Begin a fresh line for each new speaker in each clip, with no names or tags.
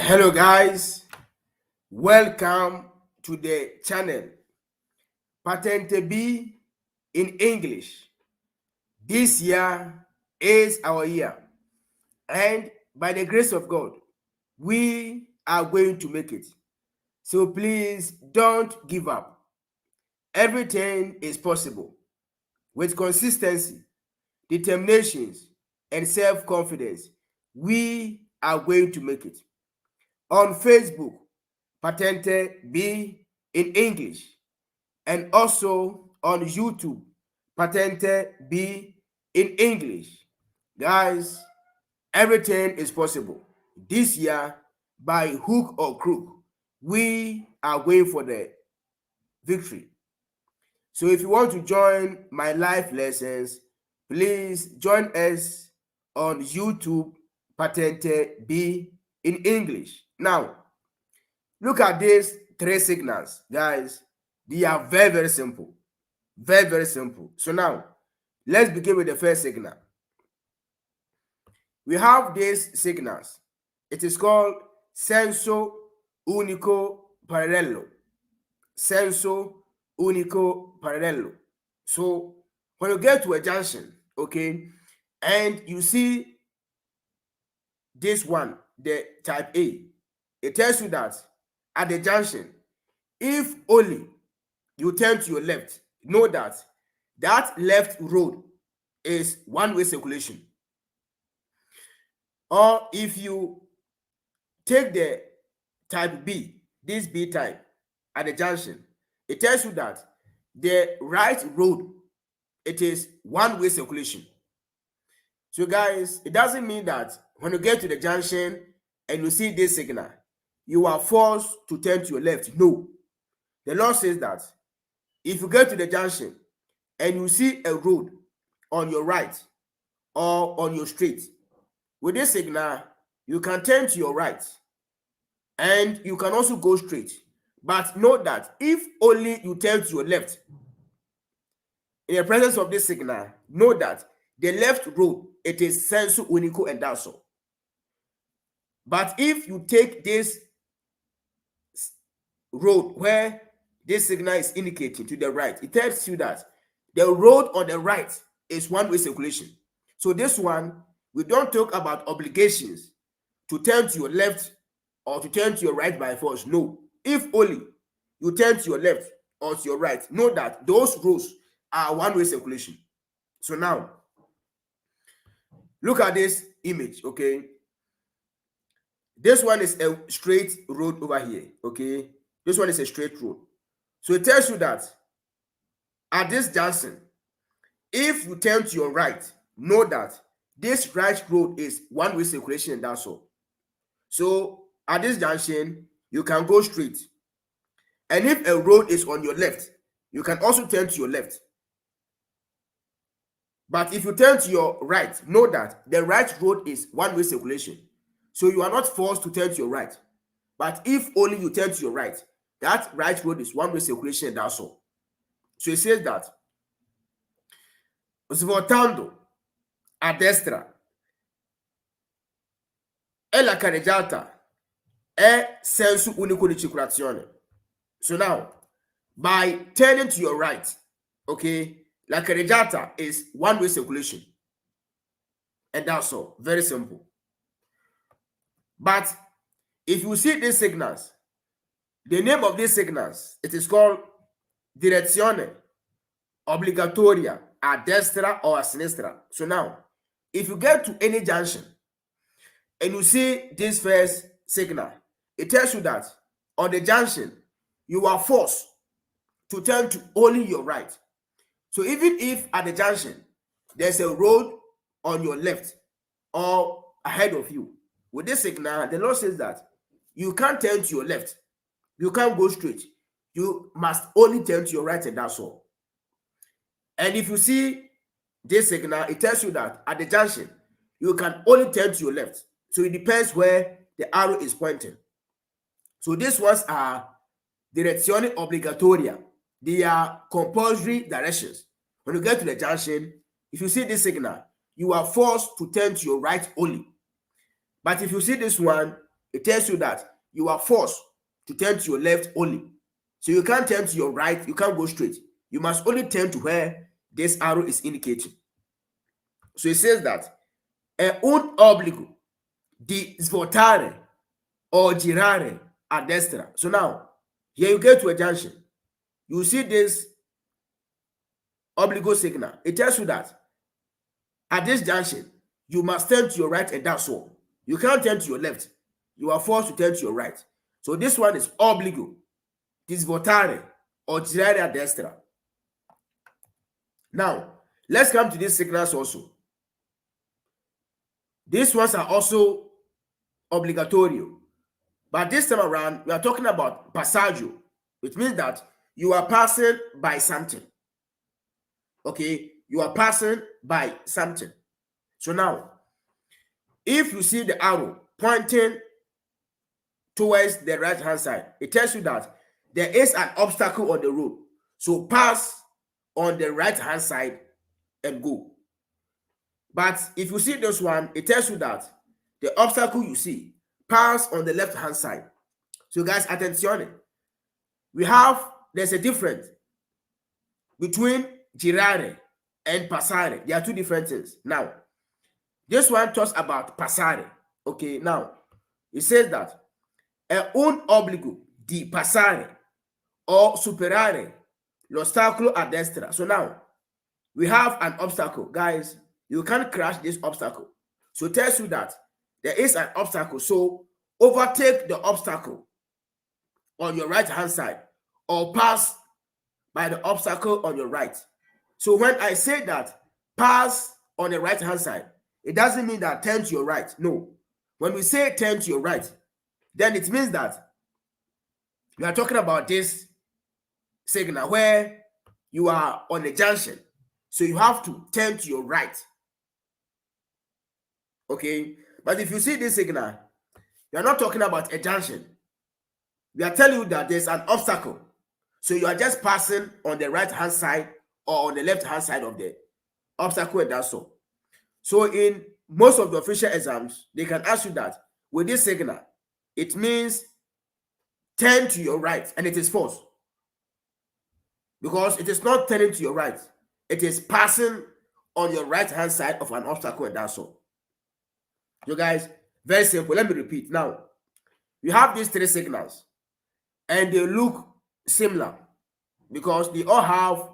Hello guys, welcome to the channel Patent B in English. This year is our year, and by the grace of God, we are going to make it. So please don't give up. Everything is possible with consistency, determinations, and self-confidence. We are going to make it. On Facebook, Patente B in English, and also on YouTube, Patente B in English. Guys, everything is possible. This year, by hook or crook, we are going for the victory. So if you want to join my live lessons, please join us on YouTube, Patente B in English. Now, look at these three signals, guys. They are very, very simple. Very, very simple. So now, let's begin with the first signal. We have these signals. It is called Senso, unico, parallelo. Senso, unico, parallelo. So when you get to a junction, okay, and you see this one, the type A, it tells you that at the junction, if only you turn to your left, know that that left road is one-way circulation. Or if you take the type B, this B type at the junction, it tells you that the right road, it is one-way circulation. So guys, it doesn't mean that when you get to the junction and you see this signal, you are forced to turn to your left. No. The law says that if you get to the junction and you see a road on your right or on your straight, with this signal, you can turn to your right and you can also go straight. But note that if only you turn to your left, in the presence of this signal, know that the left road, it is Senso, unico, and that's all. But if you take this road where this signal is indicating to the right, it tells you that the road on the right is one-way circulation. So this one, we don't talk about obligations to turn to your left or to turn to your right by force. No. If only you turn to your left or to your right, know that those roads are one-way circulation. So now, look at this image, okay? This one is a straight road over here, okay? This one is a straight road. So it tells you that at this junction, if you turn to your right, know that this right road is one-way circulation, and that's all. So at this junction, you can go straight. And if a road is on your left, you can also turn to your left. But if you turn to your right, know that the right road is one-way circulation. So you are not forced to turn to your right. But if only you turn to your right, that right road is one-way circulation, and that's all. So it says that svuotando a destra e la carreggiata è senso unico di circolazione. So now, by turning to your right, okay, la carreggiata is one-way circulation. And that's all. Very simple. But if you see these signals, the name of these signals, it is called direzione obbligatoria a destra or a sinistra. So now, if you get to any junction and you see this first signal, it tells you that on the junction, you are forced to turn to only your right. So even if at the junction, there's a road on your left or ahead of you, with this signal, the law says that you can't turn to your left. You can't go straight. You must only turn to your right, and that's all. And if you see this signal, it tells you that at the junction, you can only turn to your left. So it depends where the arrow is pointing. So these ones are direzione obbligatoria. They are compulsory directions. When you get to the junction, if you see this signal, you are forced to turn to your right only. But if you see this one, it tells you that you are forced to turn to your left only. So you can't turn to your right, you can't go straight. You must only turn to where this arrow is indicating. So it says that è un obbligo di svoltare or girare a destra. So now, here you get to a junction. You see this obbligo signal. It tells you that at this junction, you must turn to your right and that's all. You can't turn to your left. You are forced to turn to your right. So this one is obbligo di svoltare or girare a destra. Now, let's come to these signals also. These ones are also obligatorio. But this time around, we are talking about passaggio, which means that you are passing by something. Okay, you are passing by something. So now, if you see the arrow pointing towards the right hand side, it tells you that there is an obstacle on the road. So pass on the right hand side and go. But if you see this one, it tells you that the obstacle you see, pass on the left hand side. So guys, attenzione. There's a difference between girare and passare. There are two different things. Now, this one talks about passare. Okay, now, it says that è un obbligo di passare o superare l'ostacolo a destra. So now, we have an obstacle. Guys, you can't crash this obstacle. So it tells you that there is an obstacle. So overtake the obstacle on your right hand side or pass by the obstacle on your right. So when I say that pass on the right hand side, it doesn't mean that turn to your right. No. When we say turn to your right, then it means that we are talking about this signal where you are on a junction. So you have to turn to your right. Okay? But if you see this signal, you are not talking about a junction. We are telling you that there's an obstacle. So you are just passing on the right hand side or on the left hand side of the obstacle, and that's all. So in most of the official exams, they can ask you that with this signal, it means turn to your right, and it is false. Because it is not turning to your right. It is passing on your right hand side of an obstacle, and that's all. So guys, very simple. Let me repeat. Now, you have these three signals, and they look similar because they all have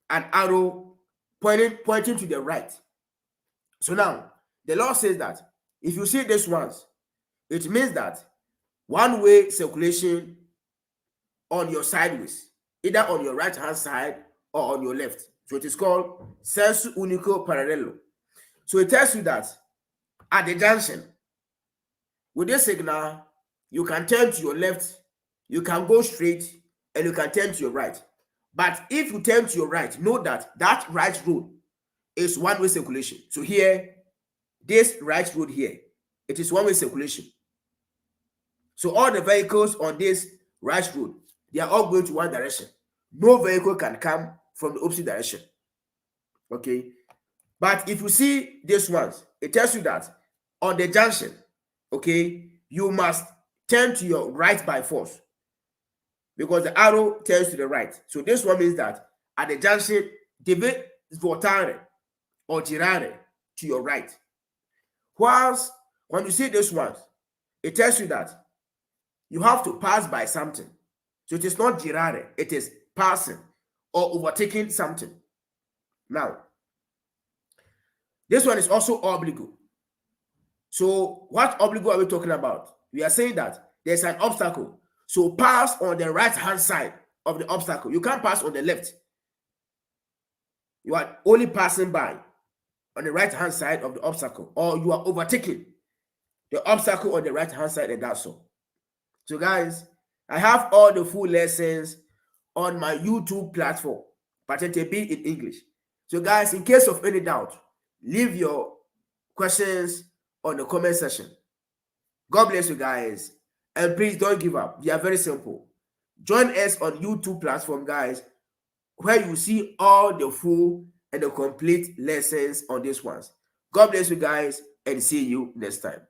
an arrow pointing to the right. So now, the law says that if you see these ones, it means that one-way circulation on your sideways, either on your right hand side or on your left. So it is called Senso, unico, parallelo. So it tells you that at the junction, with this signal, you can turn to your left, you can go straight, and you can turn to your right. But if you turn to your right, know that that right road is one-way circulation. So here, this right road here, it is one-way circulation. So all the vehicles on this right road, they are all going to one direction. No vehicle can come from the opposite direction. Okay? But if you see these ones, it tells you that on the junction, okay, you must turn to your right by force because the arrow turns to the right. So this one means that at the junction, deve svoltare or girare to your right. Whilst when you see this one, it tells you that you have to pass by something. So it is not girare, it is passing or overtaking something. Now, this one is also obbligo. So what obbligo are we talking about? We are saying that there's an obstacle. So pass on the right hand side of the obstacle. You can't pass on the left. You are only passing by on the right hand side of the obstacle, or you are overtaking the obstacle on the right hand side, and that's all. So guys, I have all the full lessons on my YouTube platform, Patente B in English. So guys, in case of any doubt, leave your questions on the comment section. God bless you guys. And please don't give up. They are very simple. Join us on YouTube platform, guys, where you see all the full and the complete lessons on these ones. God bless you guys and see you next time.